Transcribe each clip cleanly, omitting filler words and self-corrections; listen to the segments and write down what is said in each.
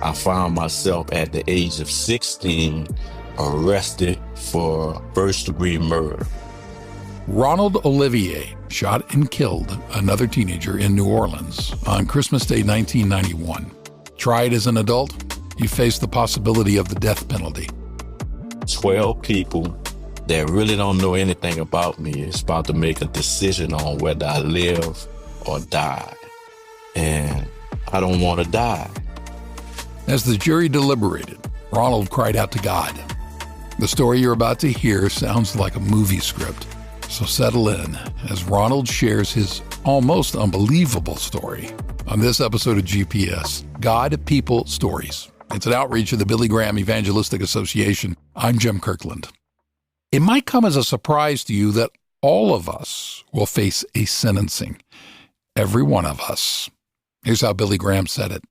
I found myself at the age of 16 arrested for first-degree murder. Ronald Olivier shot and killed another teenager in New Orleans on Christmas Day 1991. Tried as an adult, he faced the possibility of the death penalty. 12 people that really don't know anything about me is about to make a decision on whether I live or die. And I don't want to die. As the jury deliberated, Ronald cried out to God. The story you're about to hear sounds like a movie script, so settle in as Ronald shares his almost unbelievable story on this episode of GPS, God, People, Stories. It's an outreach of the Billy Graham Evangelistic Association. I'm Jim Kirkland. It might come as a surprise to you that all of us will face a sentencing. Every one of us. Here's how Billy Graham said it.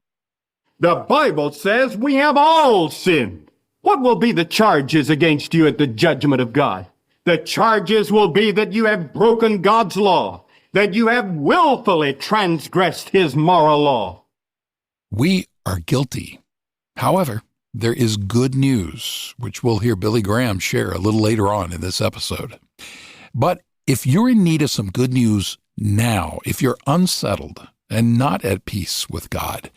The Bible says we have all sinned. What will be the charges against you at the judgment of God? The charges will be that you have broken God's law, that you have willfully transgressed his moral law. We are guilty. However, there is good news, which we'll hear Billy Graham share a little later on in this episode. But if you're in need of some good news now, if you're unsettled and not at peace with God,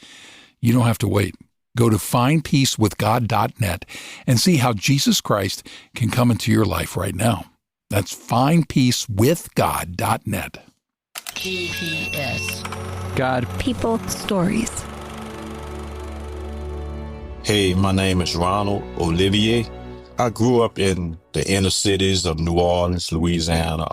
you don't have to wait. Go to findpeacewithgod.net and see how Jesus Christ can come into your life right now. That's findpeacewithgod.net. GPS. God. People. Stories. Hey, my name is Ronald Olivier. I grew up in the inner cities of New Orleans, Louisiana,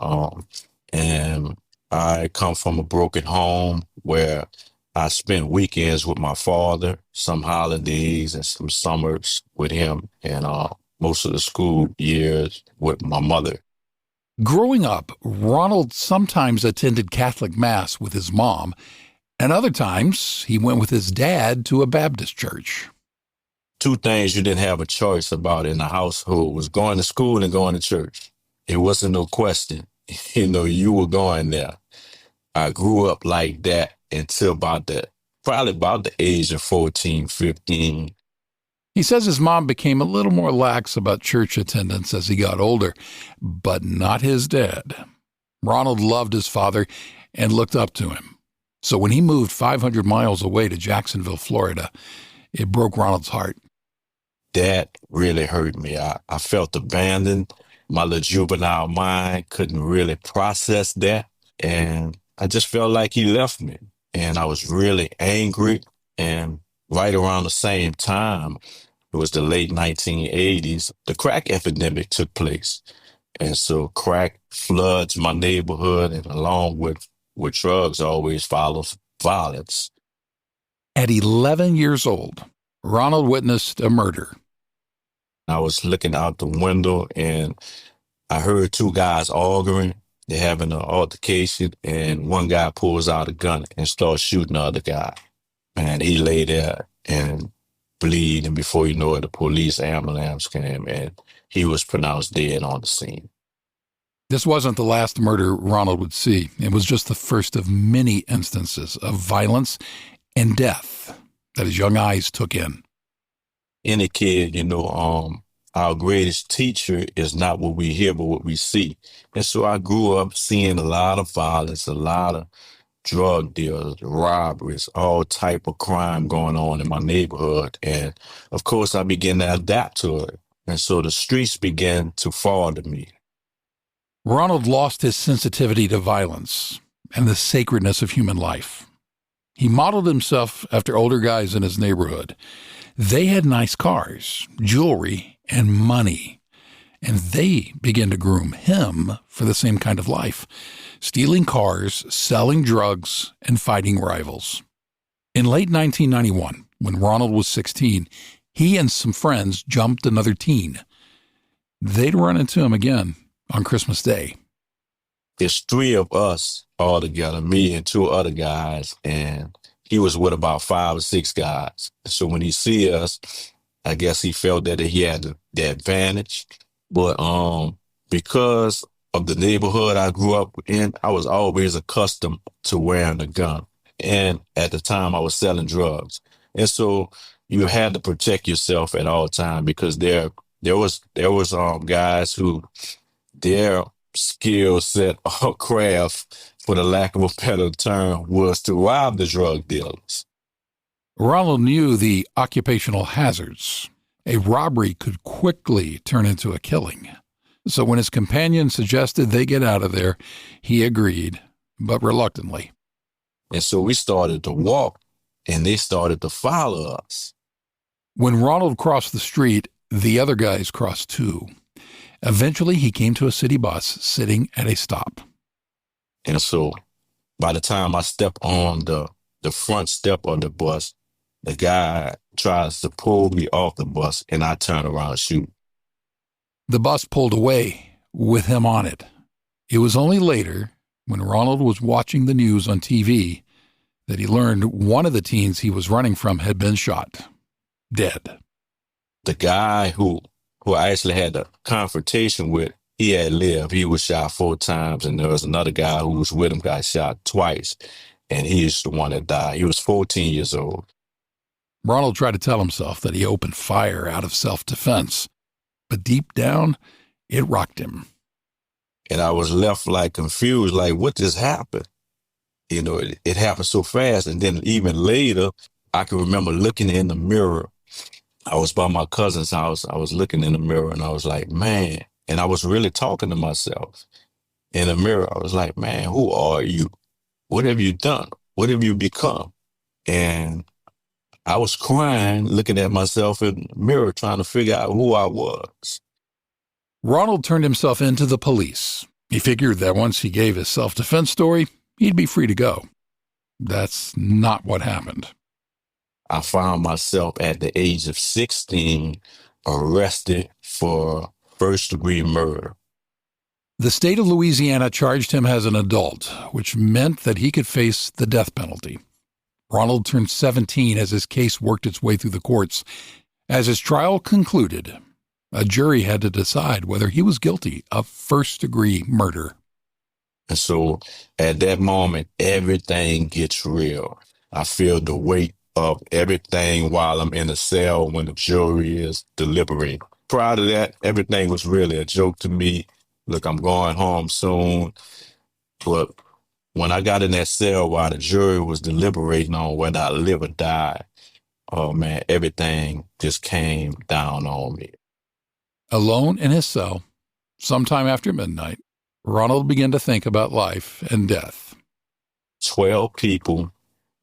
and I come from a broken home where I spent weekends with my father, some holidays and some summers with him, and most of the school years with my mother. Growing up, Ronald sometimes attended Catholic Mass with his mom, and other times he went with his dad to a Baptist church. Two things you didn't have a choice about in the household was going to school and going to church. It wasn't no question. You were going there. I grew up like that until probably about the age of 14, 15. He says his mom became a little more lax about church attendance as he got older, but not his dad. Ronald loved his father and looked up to him. So when he moved 500 miles away to Jacksonville, Florida, it broke Ronald's heart. That really hurt me. I felt abandoned. My little juvenile mind couldn't really process that. And I just felt like he left me. And I was really angry. And right around the same time, it was the late 1980s, the crack epidemic took place. And so crack floods my neighborhood, and along with drugs always follows violence. At 11 years old, Ronald witnessed a murder. I was looking out the window and I heard two guys arguing. They're having an altercation, and one guy pulls out a gun and starts shooting the other guy. And he lay there and bleed, and before you know it, the police ambulance came and he was pronounced dead on the scene. This wasn't the last murder Ronald would see. It was just the first of many instances of violence and death that his young eyes took in. Any kid, our greatest teacher is not what we hear, but what we see. And so I grew up seeing a lot of violence, a lot of drug deals, robberies, all type of crime going on in my neighborhood. And of course, I began to adapt to it. And so the streets began to fall to me. Ronald lost his sensitivity to violence and the sacredness of human life. He modeled himself after older guys in his neighborhood. They had nice cars, jewelry, and money, and they began to groom him for the same kind of life, stealing cars, selling drugs, and fighting rivals. In late 1991, when Ronald was 16, he and some friends jumped another teen. They'd run into him again on Christmas Day. There's three of us all together, me and two other guys, and he was with about 5 or 6 guys. So when he see us, I guess he felt that he had the advantage. But because of the neighborhood I grew up in, I was always accustomed to wearing a gun. And at the time, I was selling drugs. And so you had to protect yourself at all time because there was guys who their skill set or craft, for the lack of a better term, was to rob the drug dealers. Ronald knew the occupational hazards. A robbery could quickly turn into a killing. So when his companion suggested they get out of there, he agreed, but reluctantly. And so we started to walk, and they started to follow us. When Ronald crossed the street, the other guys crossed too. Eventually, he came to a city bus sitting at a stop. And so by the time I step on the front step of the bus, the guy tries to pull me off the bus, and I turn around and shoot. The bus pulled away with him on it. It was only later, when Ronald was watching the news on TV, that he learned one of the teens he was running from had been shot, dead. The guy who I actually had the confrontation with, he had lived. He was shot 4 times, and there was another guy who was with him, got shot twice, and he's the one that died. He was 14 years old. Ronald tried to tell himself that he opened fire out of self-defense, but deep down, it rocked him. And I was left like confused, like, what just happened? You know, it happened so fast. And then even later, I can remember looking in the mirror. I was by my cousin's house. I was looking in the mirror, and I was like, man. And I was really talking to myself in the mirror. I was like, man, who are you? What have you done? What have you become? And I was crying, looking at myself in the mirror, trying to figure out who I was. Ronald turned himself into the police. He figured that once he gave his self-defense story, he'd be free to go. That's not what happened. I found myself at the age of 16 arrested for first-degree murder. The state of Louisiana charged him as an adult, which meant that he could face the death penalty. Ronald turned 17 as his case worked its way through the courts. As his trial concluded, a jury had to decide whether he was guilty of first-degree murder. And so at that moment, everything gets real. I feel the weight of everything while I'm in the cell when the jury is deliberating. Prior to that, everything was really a joke to me. Look, I'm going home soon. But when I got in that cell while the jury was deliberating on whether I live or die, oh man, everything just came down on me. Alone in his cell, sometime after midnight, Ronald began to think about life and death. 12 people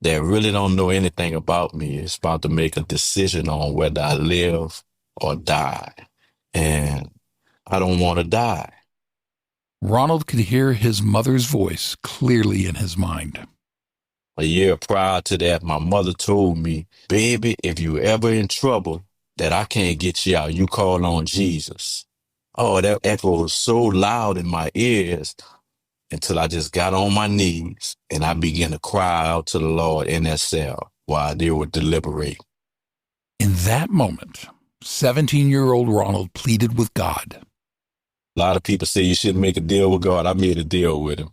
that really don't know anything about me is about to make a decision on whether I live or die. And I don't want to die. Ronald could hear his mother's voice clearly in his mind. A year prior to that, my mother told me, baby, if you ever in trouble that I can't get you out, you call on Jesus. Oh, that echoed so loud in my ears until I just got on my knees and I began to cry out to the Lord in that cell while they were deliberating. In that moment, 17-year-old Ronald pleaded with God. A lot of people say you shouldn't make a deal with God. I made a deal with him.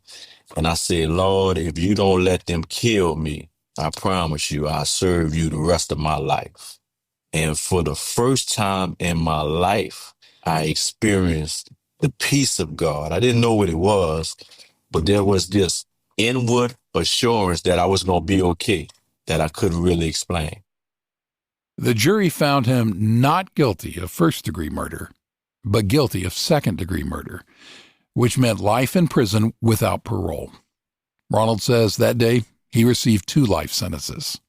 And I said, Lord, if you don't let them kill me, I promise you I'll serve you the rest of my life. And for the first time in my life, I experienced the peace of God. I didn't know what it was, but there was this inward assurance that I was going to be okay that I couldn't really explain. The jury found him not guilty of first-degree murder, but guilty of second-degree murder, which meant life in prison without parole. Ronald says that day he received 2 life sentences.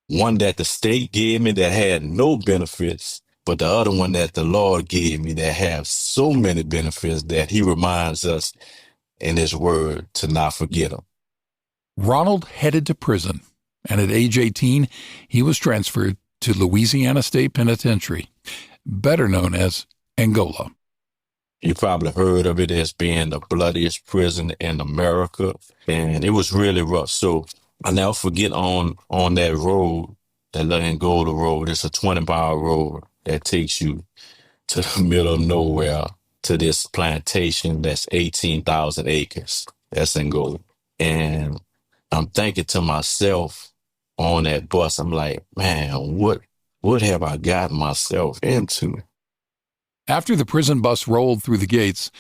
One that the state gave me that had no benefits, but the other one that the Lord gave me that have so many benefits that he reminds us in his word to not forget them. Ronald headed to prison, and at age 18, he was transferred to Louisiana State Penitentiary, better known as Angola. You probably heard of it as being the bloodiest prison in America, and it was really rough. So I never forget on that road, that little Angola road, it's a 20-mile road that takes you to the middle of nowhere to this plantation that's 18,000 acres. That's Angola. And I'm thinking to myself on that bus, I'm like, man, what What have I gotten myself into? After the prison bus rolled through the gates,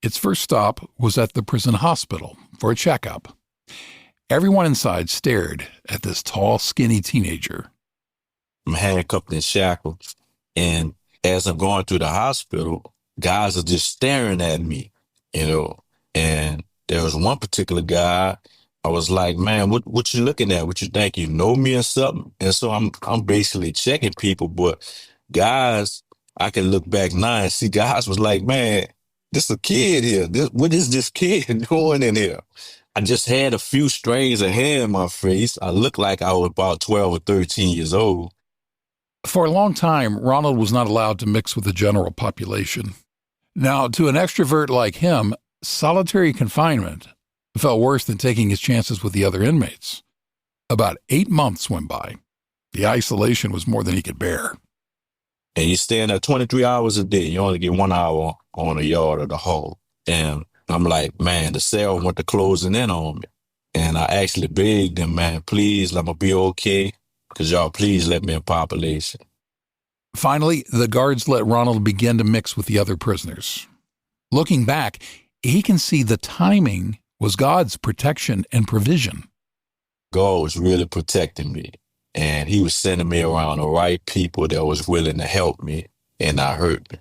its first stop was at the prison hospital for a checkup. Everyone inside stared at this tall, skinny teenager. I'm handcuffed and shackled. And as I'm going through the hospital, guys are just staring at me, you know. And there was one particular guy, I was like, man, what you looking at? What you think? You know me or something? And so I'm basically checking people, but guys, I can look back now and see guys was like, man, this a kid here. What is this kid doing in here? I just had a few strands of hair in my face. I looked like I was about 12 or 13 years old. For a long time, Ronald was not allowed to mix with the general population. Now, to an extrovert like him, solitary confinement felt worse than taking his chances with the other inmates. About 8 months went by. The isolation was more than he could bear. And you staying there 23 hours a day. You only get 1 hour on the yard or the hall. And I'm like, man, the cell went to closing in on me. And I actually begged them, man, please let me be okay. Because y'all, please let me in population. Finally, the guards let Ronald begin to mix with the other prisoners. Looking back, he can see the timing was God's protection and provision. God was really protecting me. And he was sending me around the right people that was willing to help me and not hurt me.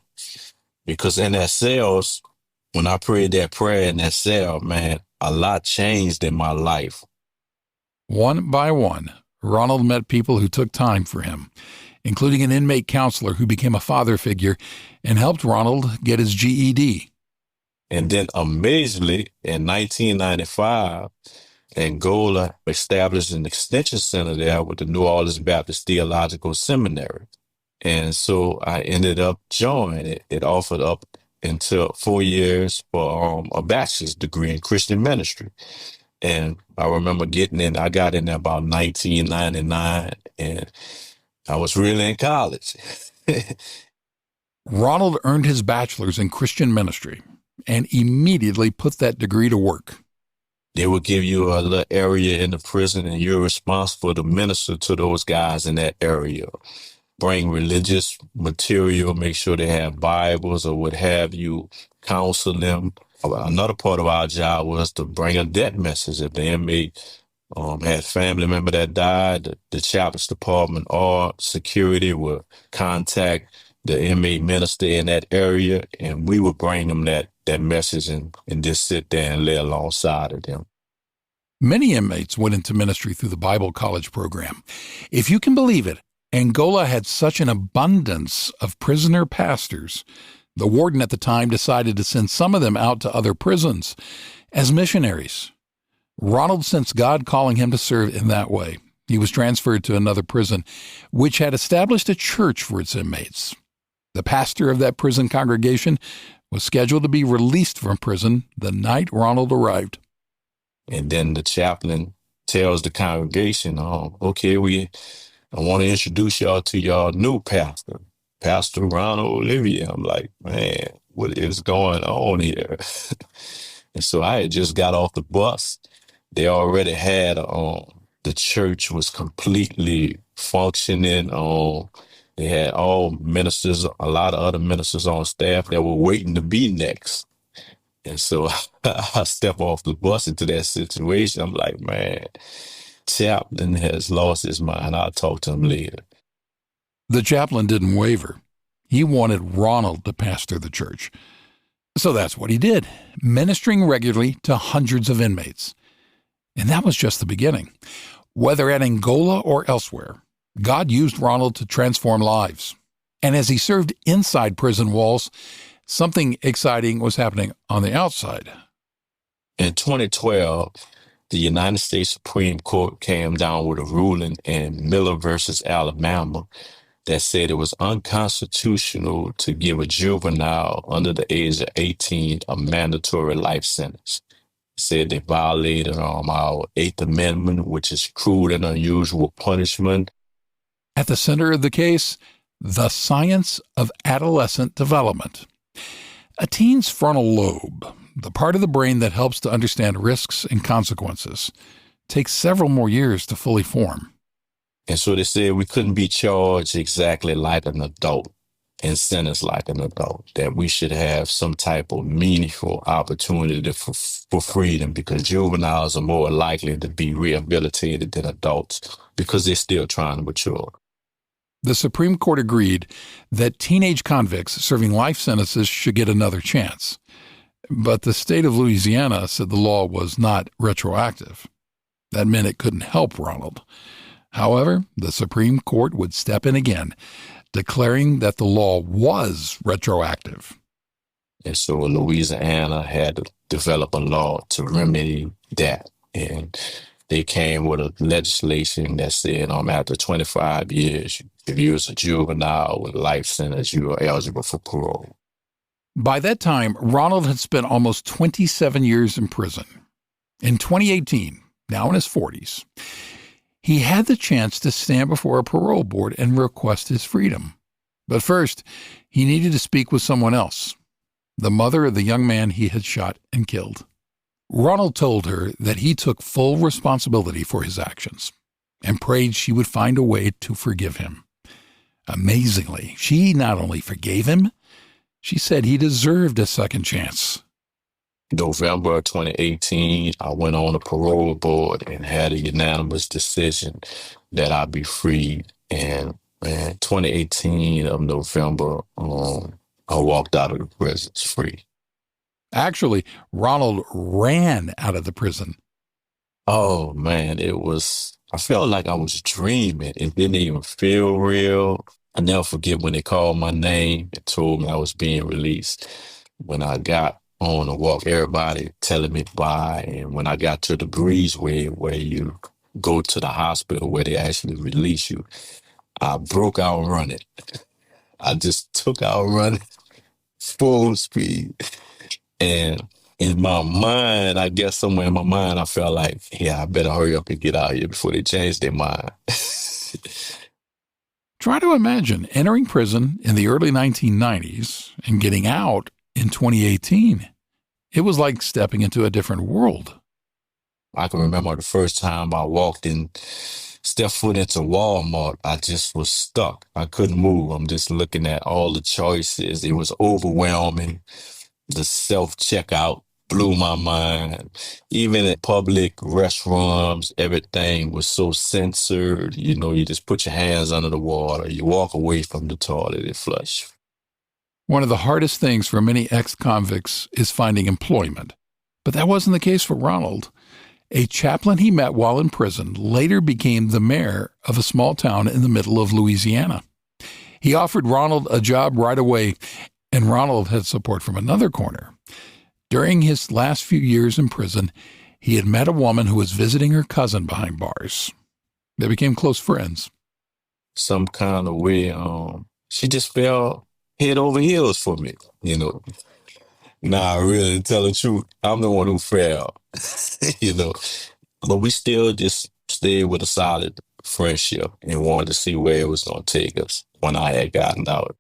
Because in that cells, when I prayed that prayer in that cell, man, a lot changed in my life. One by one, Ronald met people who took time for him, including an inmate counselor who became a father figure and helped Ronald get his GED. And then amazingly, in 1995, Angola established an extension center there with the New Orleans Baptist Theological Seminary. And so I ended up joining it. It offered up until 4 years for a bachelor's degree in Christian ministry. And I remember getting in, I got in there about 1999, and I was really in college. Ronald earned his bachelor's in Christian ministry and immediately put that degree to work. They would give you a little area in the prison, and you're responsible to minister to those guys in that area. Bring religious material, make sure they have Bibles or what have you, counsel them. Another part of our job was to bring a death message. If the inmate had family member that died, the chaplain's department or security would contact the inmate minister in that area, and we would bring them that message and just sit there and lay alongside of them. Many inmates went into ministry through the Bible college program. If you can believe it, Angola had such an abundance of prisoner pastors, the warden at the time decided to send some of them out to other prisons as missionaries. Ronald sensed God calling him to serve in that way. He was transferred to another prison, which had established a church for its inmates. The pastor of that prison congregation was scheduled to be released from prison the night Ronald arrived. And then the chaplain tells the congregation, okay, I want to introduce y'all to y'all new pastor, Pastor Ronald Olivier. I'm like, man, what is going on here? And so I had just got off the bus. They already had, the church was completely functioning. They had all ministers, a lot of other ministers on staff that were waiting to be next. And so I step off the bus into that situation. I'm like, man, chaplain has lost his mind. I'll talk to him later. The chaplain didn't waver. He wanted Ronald to pastor the church. So that's what he did, ministering regularly to hundreds of inmates. And that was just the beginning. Whether at Angola or elsewhere, God used Ronald to transform lives. And as he served inside prison walls, something exciting was happening on the outside. In 2012, the United States Supreme Court came down with a ruling in Miller versus Alabama that said it was unconstitutional to give a juvenile under the age of 18 a mandatory life sentence. It said they violated our Eighth Amendment, which is cruel and unusual punishment. At the center of the case, the science of adolescent development. A teen's frontal lobe, the part of the brain that helps to understand risks and consequences, takes several more years to fully form. And so they said we couldn't be charged exactly like an adult and sentenced like an adult, that we should have some type of meaningful opportunity for freedom, because juveniles are more likely to be rehabilitated than adults because they're still trying to mature. The Supreme Court agreed that teenage convicts serving life sentences should get another chance. But the state of Louisiana said the law was not retroactive. That meant it couldn't help Ronald. However, the Supreme Court would step in again, declaring that the law was retroactive. And so Louisiana had to develop a law to remedy that. And they came with a legislation that said after 25 years, if you was a juvenile with life sentence, you are eligible for parole. By that time, Ronald had spent almost 27 years in prison. In 2018, now in his 40s, he had the chance to stand before a parole board and request his freedom. But first, he needed to speak with someone else, the mother of the young man he had shot and killed. Ronald told her that he took full responsibility for his actions and prayed she would find a way to forgive him. Amazingly, she not only forgave him, she said he deserved a second chance. November 2018, I went on a parole board and had a unanimous decision that I'd be freed. And 2018 of November, I walked out of the prisons free. Actually, Ronald ran out of the prison. Oh man, I felt like I was dreaming. It didn't even feel real. I never forget when they called my name and told me I was being released. When I got on the walk, everybody telling me bye. And when I got to the breezeway where you go to the hospital where they actually release you, I broke out running. I just took out running full speed. And in my mind, I guess somewhere in my mind, I felt like, yeah, I better hurry up and get out of here before they change their mind. Try to imagine entering prison in the early 1990s and getting out in 2018. It was like stepping into a different world. I can remember the first time I stepped foot into Walmart, I just was stuck. I couldn't move. I'm just looking at all the choices. It was overwhelming. The self-checkout blew my mind. Even at public restrooms, everything was so censored. You just put your hands under the water. You walk away from the toilet and flush. One of the hardest things for many ex-convicts is finding employment. But that wasn't the case for Ronald. A chaplain he met while in prison later became the mayor of a small town in the middle of Louisiana. He offered Ronald a job right away, and Ronald had support from another corner. During his last few years in prison, he had met a woman who was visiting her cousin behind bars. They became close friends. Some kind of way, she just fell head over heels for me, Nah, really, to tell the truth, I'm the one who fell, But we still just stayed with a solid friendship and wanted to see where it was going to take us when I had gotten out.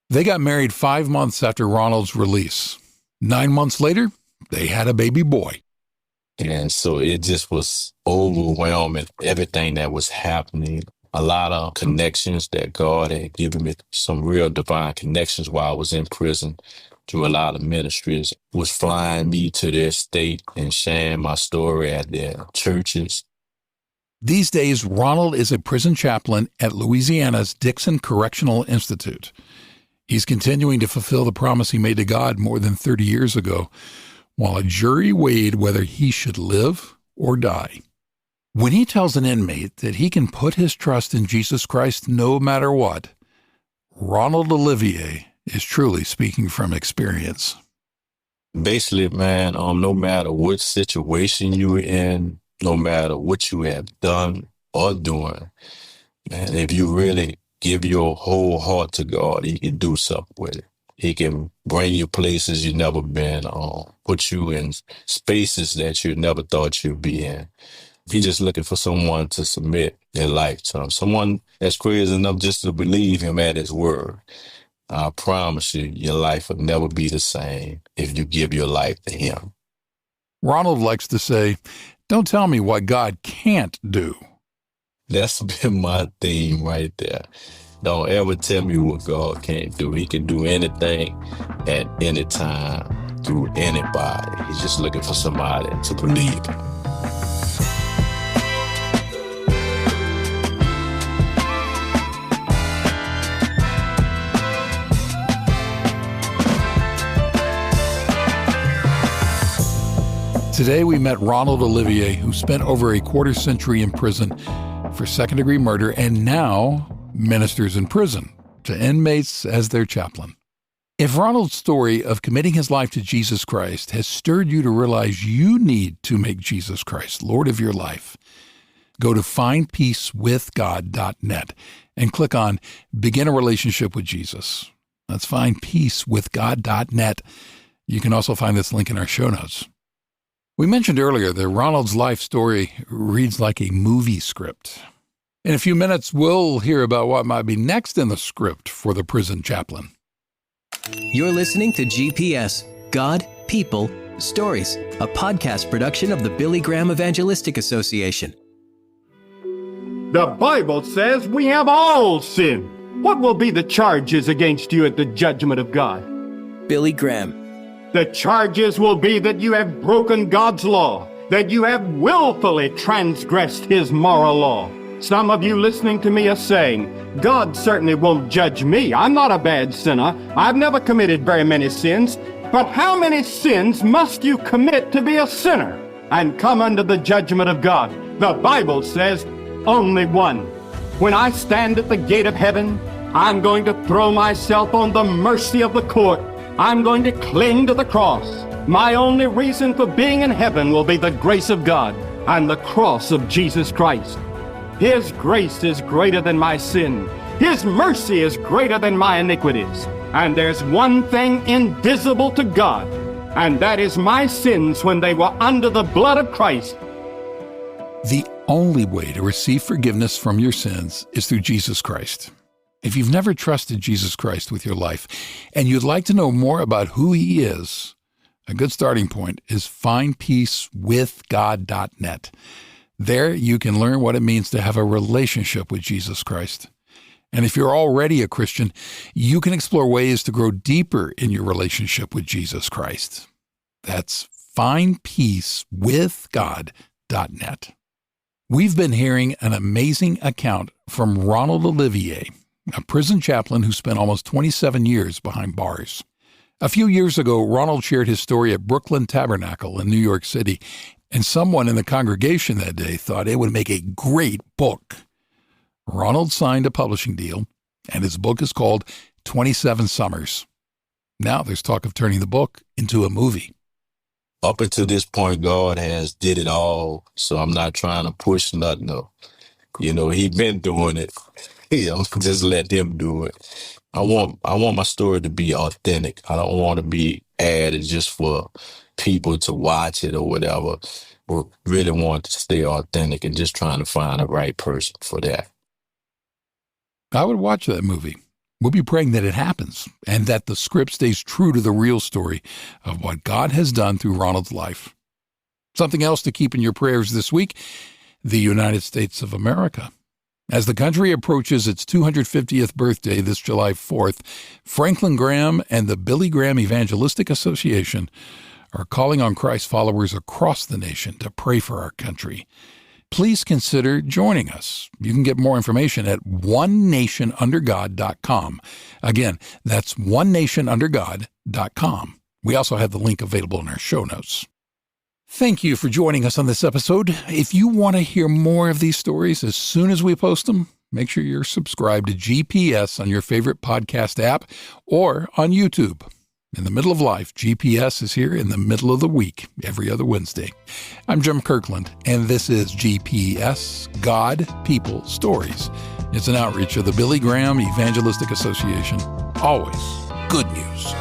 They got married 5 months after Ronald's release. 9 months later, they had a baby boy. And so it just was overwhelming, everything that was happening. A lot of connections that God had given me, some real divine connections while I was in prison through a lot of ministries, was flying me to their state and sharing my story at their churches. These days, Ronald is a prison chaplain at Louisiana's Dixon Correctional Institute. He's continuing to fulfill the promise he made to God more than 30 years ago, while a jury weighed whether he should live or die. When he tells an inmate that he can put his trust in Jesus Christ no matter what, Ronald Olivier is truly speaking from experience. Basically, man, no matter what situation you're in, no matter what you have done or doing, man, if you really give your whole heart to God, he can do something with it. He can bring you places you've never been, put you in spaces that you never thought you'd be in. He's just looking for someone to submit their life to him, someone that's crazy enough just to believe him at his word. I promise you, your life will never be the same if you give your life to him. Ronald likes to say, "Don't tell me what God can't do." That's been my theme right there. Don't ever tell me what God can't do. He can do anything at any time through anybody. He's just looking for somebody to believe. Today we met Ronald Olivier, who spent over a quarter century in prison for second-degree murder and now ministers in prison to inmates as their chaplain. If Ronald's story of committing his life to Jesus Christ has stirred you to realize you need to make Jesus Christ Lord of your life, go to findpeacewithgod.net and click on Begin a Relationship with Jesus. That's findpeacewithgod.net. You can also find this link in our show notes. We mentioned earlier that Ronald's life story reads like a movie script. In a few minutes, we'll hear about what might be next in the script for the prison chaplain. You're listening to GPS, God, People, Stories, a podcast production of the Billy Graham Evangelistic Association. The Bible says we have all sinned. What will be the charges against you at the judgment of God? Billy Graham. The charges will be that you have broken God's law, that you have willfully transgressed His moral law. Some of you listening to me are saying, God certainly won't judge me. I'm not a bad sinner. I've never committed very many sins. But how many sins must you commit to be a sinner and come under the judgment of God? The Bible says only one. When I stand at the gate of heaven, I'm going to throw myself on the mercy of the court. I'm going to cling to the cross. My only reason for being in heaven will be the grace of God and the cross of Jesus Christ. His grace is greater than my sin. His mercy is greater than my iniquities. And there's one thing invisible to God, and that is my sins when they were under the blood of Christ. The only way to receive forgiveness from your sins is through Jesus Christ. If you've never trusted Jesus Christ with your life and you'd like to know more about who He is, a good starting point is findpeacewithgod.net. There you can learn what it means to have a relationship with Jesus Christ. And if you're already a Christian, you can explore ways to grow deeper in your relationship with Jesus Christ. That's findpeacewithgod.net. We've been hearing an amazing account from Ronald Olivier, a prison chaplain who spent almost 27 years behind bars. A few years ago, Ronald shared his story at Brooklyn Tabernacle in New York City, and someone in the congregation that day thought it would make a great book. Ronald signed a publishing deal, and his book is called 27 Summers. Now there's talk of turning the book into a movie. Up until this point, God has did it all, so I'm not trying to push nothing up. He been doing it. Just let Him do it. I want my story to be authentic. I don't want to be added just for people to watch it or whatever. We really want to stay authentic and just trying to find the right person for that. I would watch that movie. We'll be praying that it happens and that the script stays true to the real story of what God has done through Ronald's life. Something else to keep in your prayers this week, the United States of America. As the country approaches its 250th birthday this July 4th, Franklin Graham and the Billy Graham Evangelistic Association are calling on Christ followers across the nation to pray for our country. Please consider joining us. You can get more information at onenationundergod.com. Again, that's onenationundergod.com. We also have the link available in our show notes. Thank you for joining us on this episode. If you want to hear more of these stories as soon as we post them, make sure you're subscribed to GPS on your favorite podcast app or on YouTube. In the middle of life, GPS is here in the middle of the week, every other Wednesday. I'm Jim Kirkland, and this is GPS, God, People, Stories. It's an outreach of the Billy Graham Evangelistic Association. Always good news.